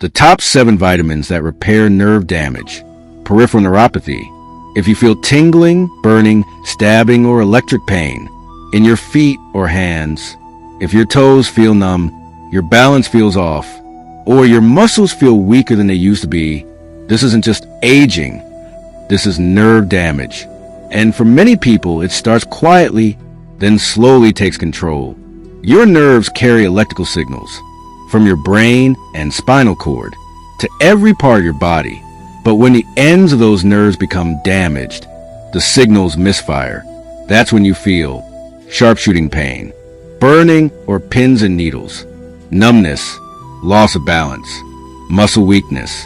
The top 7 vitamins that repair nerve damage. Peripheral neuropathy. If you feel tingling, burning, stabbing, or electric pain in your feet or hands, if your toes feel numb, your balance feels off, or your muscles feel weaker than they used to be, this isn't just aging, this is nerve damage. And for many people, it starts quietly, then slowly takes control. Your nerves carry electrical signals from your brain and spinal cord to every part of your body. But when the ends of those nerves become damaged, the signals misfire. That's when you feel sharpshooting pain, burning or pins and needles, numbness, loss of balance, muscle weakness.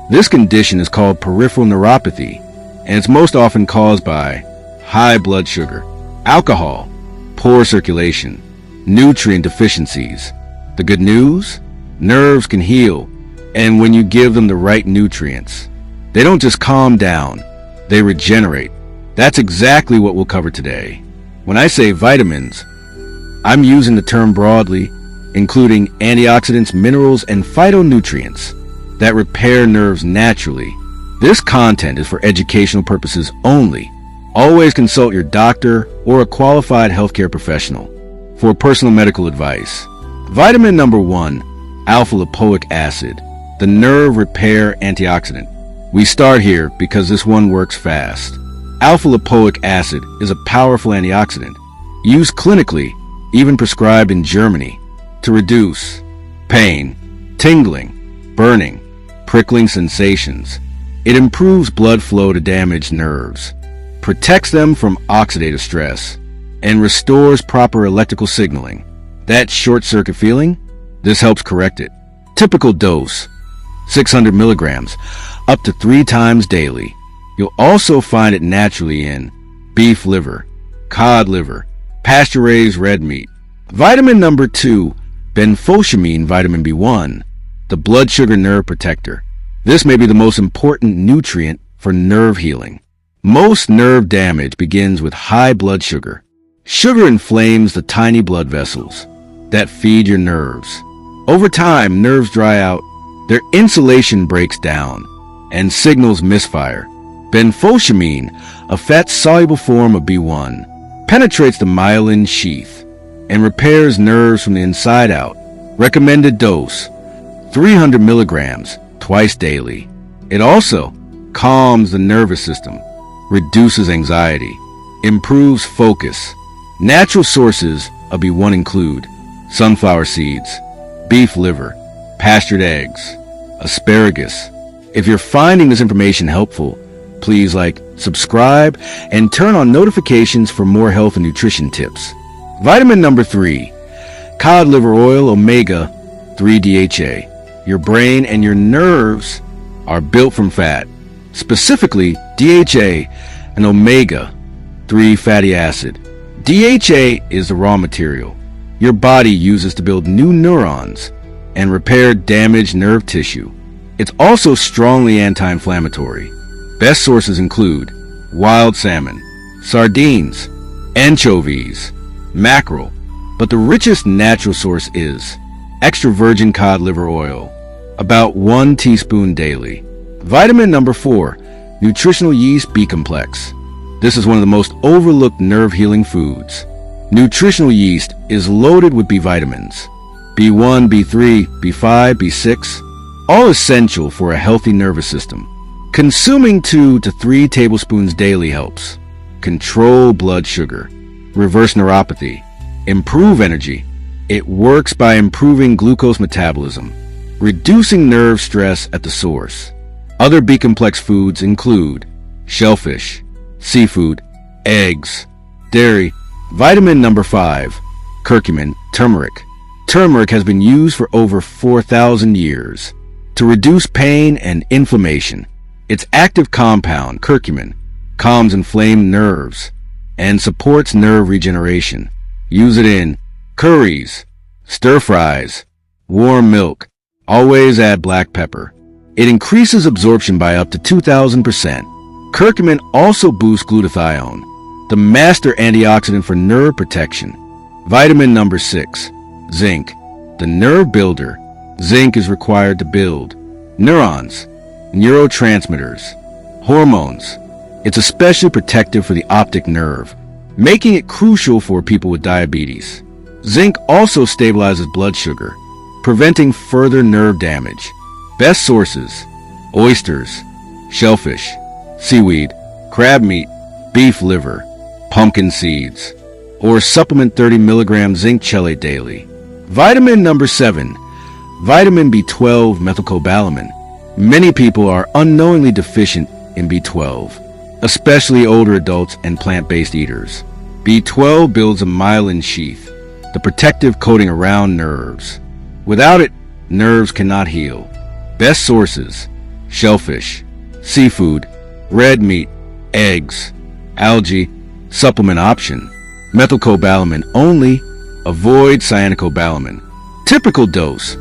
This condition is called peripheral neuropathy, and it's most often caused by high blood sugar, alcohol, poor circulation, nutrient deficiencies. The good news? Nerves can heal, and when you give them the right nutrients, they don't just calm down, they regenerate. That's exactly what we'll cover today. When I say vitamins, I'm using the term broadly, including antioxidants, minerals, and phytonutrients that repair nerves naturally. This content is for educational purposes only. Always consult your doctor or a qualified healthcare professional for personal medical advice. Vitamin number 1, Alpha-Lipoic Acid, the nerve repair antioxidant. We start here because this one works fast. Alpha-Lipoic Acid is a powerful antioxidant, used clinically, even prescribed in Germany, to reduce pain, tingling, burning, prickling sensations. It improves blood flow to damaged nerves, protects them from oxidative stress, and restores proper electrical signaling. That short circuit feeling? This helps correct it. Typical dose, 600 milligrams, up to 3 times daily. You'll also find it naturally in beef liver, cod liver, pasture-raised red meat. Vitamin number 2, Benfotiamine vitamin B1, the blood sugar nerve protector. This may be the most important nutrient for nerve healing. Most nerve damage begins with high blood sugar. Sugar inflames the tiny blood vessels that feed your nerves. Over time, nerves dry out, their insulation breaks down, and signals misfire. Benfotiamine, a fat-soluble form of B1, penetrates the myelin sheath and repairs nerves from the inside out. Recommended dose, 300 milligrams, twice daily. It also calms the nervous system, reduces anxiety, improves focus. Natural sources of B1 include sunflower seeds, beef liver, pastured eggs, asparagus. If you're finding this information helpful, please like, subscribe, and turn on notifications for more health and nutrition tips. Vitamin number 3, cod liver oil omega-3 DHA. Your brain and your nerves are built from fat, specifically DHA and omega-3 fatty acid. DHA is the raw material your body uses to build new neurons and repair damaged nerve tissue. It's also strongly anti-inflammatory. Best sources include wild salmon, sardines, anchovies, mackerel, but the richest natural source is extra virgin cod liver oil, about 1 teaspoon daily. Vitamin number 4, nutritional yeast B complex. This is one of the most overlooked nerve healing foods. Nutritional yeast is loaded with B vitamins, B1, B3, B5, B6, all essential for a healthy nervous system. Consuming 2 to 3 tablespoons daily helps control blood sugar, reverse neuropathy, improve energy. It works by improving glucose metabolism, reducing nerve stress at the source. Other B-complex foods include shellfish, seafood, eggs, dairy. Vitamin number 5, curcumin, turmeric. Turmeric has been used for over 4,000 years to reduce pain and inflammation. Its active compound, curcumin, calms inflamed nerves and supports nerve regeneration. Use it in curries, stir-fries, warm milk. Always add black pepper. It increases absorption by up to 2,000%. Curcumin also boosts glutathione, the master antioxidant for nerve protection. Vitamin number 6, zinc, the nerve builder. Zinc is required to build Neurons, neurotransmitters, hormones. It's especially protective for the optic nerve, making it crucial for people with diabetes. Zinc also stabilizes blood sugar, preventing further nerve damage. Best sources: oysters, shellfish, seaweed, crab meat, beef liver, pumpkin seeds, or supplement 30 milligrams zinc chelate daily. Vitamin number 7, vitamin B12 methylcobalamin. Many people are unknowingly deficient in B12, especially older adults and plant-based eaters. B12 builds a myelin sheath, the protective coating around nerves. Without it, nerves cannot heal. Best sources: shellfish, seafood, red meat, eggs, algae. Supplement option: methylcobalamin only. Avoid cyanocobalamin. Typical dose: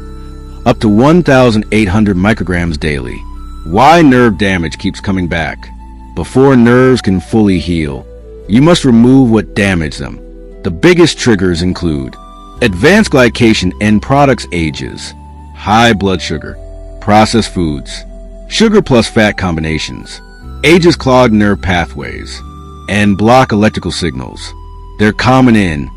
up to 1,800 micrograms daily. Why nerve damage keeps coming back? Before nerves can fully heal, you must remove what damaged them. The biggest triggers include advanced glycation end products ages, high blood sugar, processed foods, sugar plus fat combinations. Ages clog nerve pathways and block electrical signals. They're common in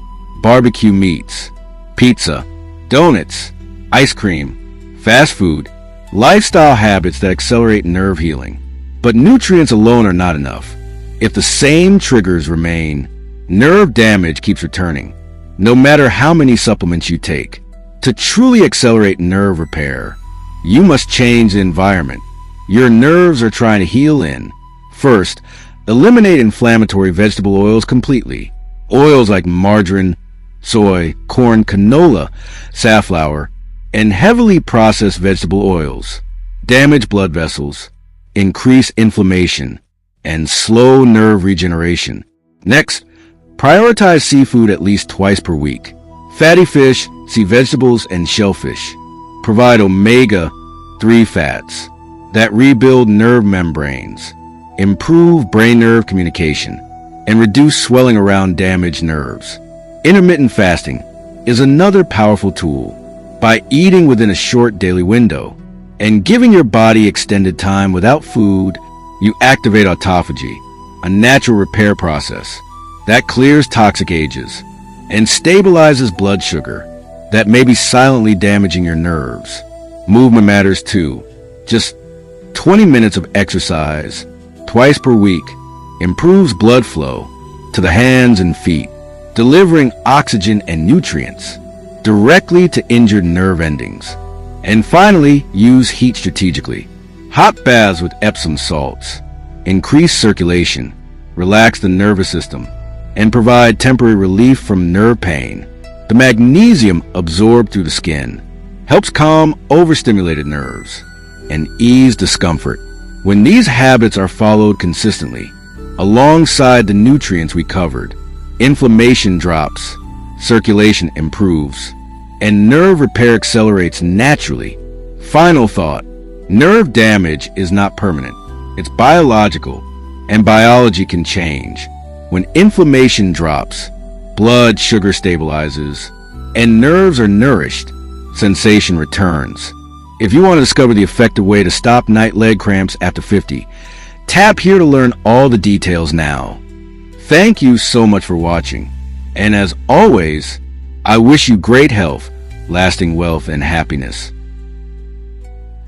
barbecue meats, pizza, donuts, ice cream, fast food, lifestyle habits that accelerate nerve healing. But nutrients alone are not enough. If the same triggers remain, nerve damage keeps returning, no matter how many supplements you take. To truly accelerate nerve repair, you must change the environment your nerves are trying to heal in. First, eliminate inflammatory vegetable oils completely. Oils like margarine, soy, corn, canola, safflower, and heavily processed vegetable oils damage blood vessels, increase inflammation, and slow nerve regeneration. Next, prioritize seafood at least twice per week. Fatty fish, sea vegetables, and shellfish provide omega-3 fats that rebuild nerve membranes, improve brain-nerve communication, and reduce swelling around damaged nerves. Intermittent fasting is another powerful tool. By eating within a short daily window and giving your body extended time without food, you activate autophagy, a natural repair process that clears toxic agents and stabilizes blood sugar that may be silently damaging your nerves. Movement matters too. Just 20 minutes of exercise twice per week improves blood flow to the hands and feet, delivering oxygen and nutrients directly to injured nerve endings. And finally, use heat strategically. Hot baths with Epsom salts increase circulation, relax the nervous system, and provide temporary relief from nerve pain. The magnesium absorbed through the skin helps calm overstimulated nerves and ease discomfort. When these habits are followed consistently, alongside the nutrients we covered, inflammation drops, circulation improves, and nerve repair accelerates naturally. Final thought: nerve damage is not permanent. It's biological, and biology can change. When inflammation drops, blood sugar stabilizes, and nerves are nourished, sensation returns. If you want to discover the effective way to stop night leg cramps after 50, tap here to learn all the details now. Thank you so much for watching, and as always, I wish you great health, lasting wealth, and happiness.